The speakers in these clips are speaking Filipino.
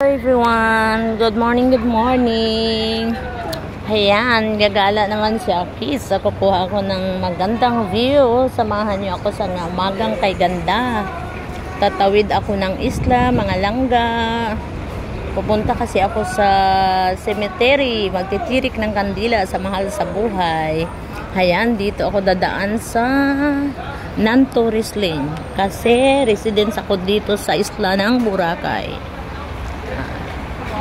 Everyone, good morning, good morning. Ayan, gagala naman siya. Kiss, kukuha ko ng magandang view. Samahan niyo ako sa umagang kay ganda. Tatawid ako ng isla, mga langga. Pupunta kasi ako sa cemetery, magtitirik ng kandila sa mahal sa buhay. Ayan, dito ako dadaan sa non-tourist lane. Kasi residence ako dito sa isla ng Boracay.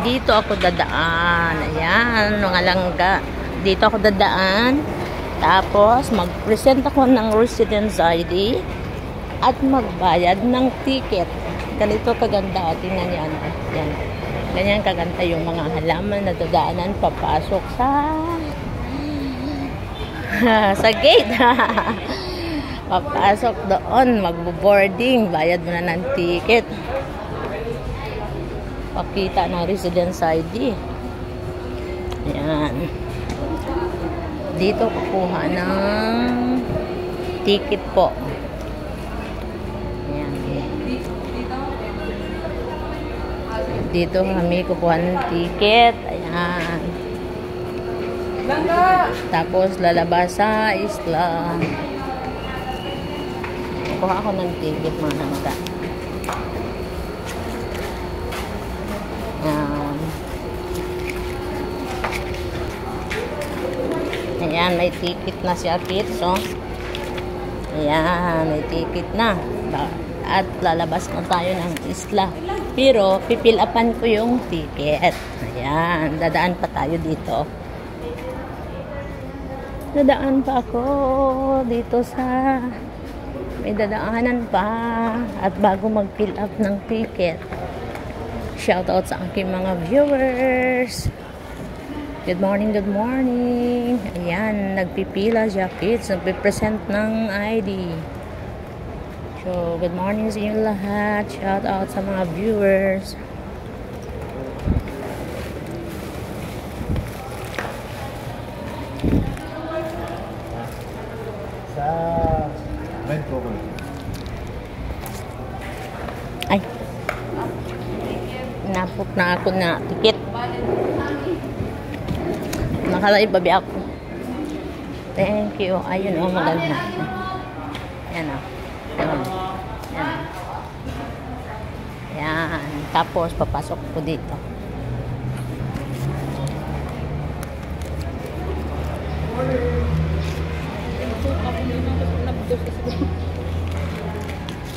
Dito ako dadaan. Ayan, mga langga. Dito ako dadaan. Tapos, mag-present ako ng residence ID at magbayad ng ticket. Ganito kaganda. Tingnan niyo. Yan. Ganyan kaganda yung mga halaman na dadaanan papasok sa gate. Papasok doon. Magbo-boarding. Bayad mo na ng ticket. Pakita ng residence ID. Ayan. Dito kukuha ng ticket po. Ayan. Dito kami kukuha ng ticket. Ayan. Tapos lalabas sa isla. Kukuha ako ng ticket, mga nangka. Ayan, may ticket na si Akit. So, ayan, may ticket na. At lalabas na tayo ng isla. Pero, pipilapan ko yung ticket. Ayan, dadaan pa tayo dito. Dadaan pa ako dito sa may dadaanan pa. At bago mag-fill up ng ticket, shoutout sa aking mga viewers. Good morning, good morning. Ayan, nagpipila siya, kids. Nagpipresent ng ID. So, good morning sa inyo lahat. Shout out sa mga viewers. Sa Metro. Ay. Napok na ako na ticket. Nakalay babi ako. Thank you. Ayun o, maganda. Yan o. Yan. Yan. Tapos, papasok ko dito.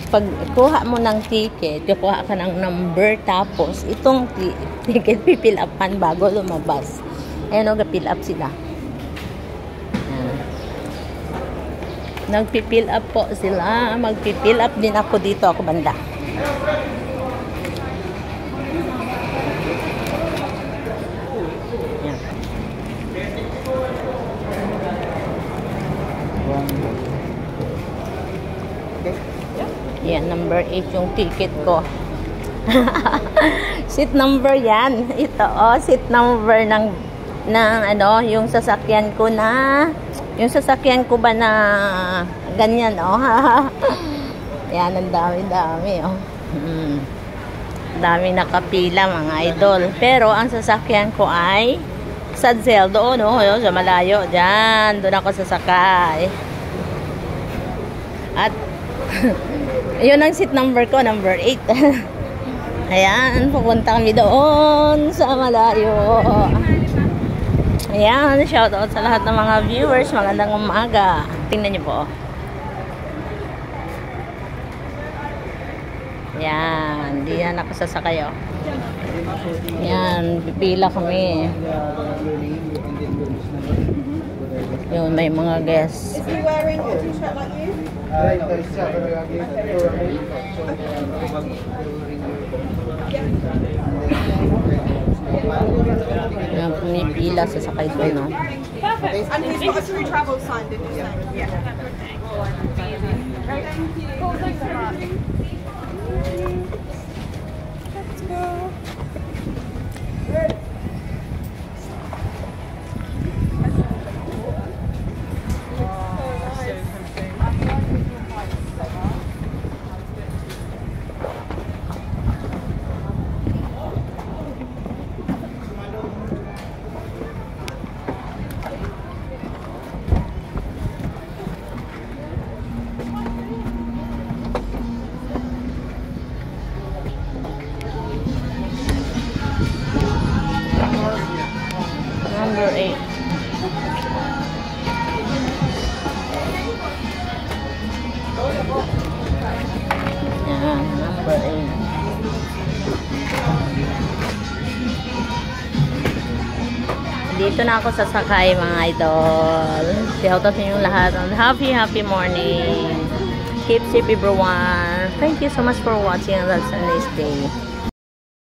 Pag kuha mo ng ticket, kuha ka ng number, tapos itong ticket pipilapan bago lumabas. Ayan o, ga-fill up sila. Ayan. Nagpipill up po sila. Magpipill up din ako dito. Ako banda. Ayan. Yan, number 8 yung ticket ko. Seat number yan. Ito o, seat number ng ano, yung sasakyan ko na ba na ganyan oh. Yan, ang dami oh. Dami nakapila, mga idol. Pero ang sasakyan ko ay Sadzel doon oh, sa malayo diyan. Doon ako sasakay. At yun ang seat number ko, number 8. Ayan, pupunta kami doon sa malayo. Ayan, shoutout sa lahat ng mga viewers. Magandang umaga. Tingnan niyo po. Ayan, di yan ako sasakay. Ayan, pipila kami. Yun, may mga guests. Is he wearing a t-shirt like you? Ayan, pumipila sa sakay ko, no? Perfect. And he's got a true travel sign, did you say? Yeah. Thank you. Cool, thanks so much. Let's go. Dito na ako sasakay mga idol. Shoutout niyo yung lahat. Happy morning. Keep safe everyone. Thank you so much for watching. That's a nice day.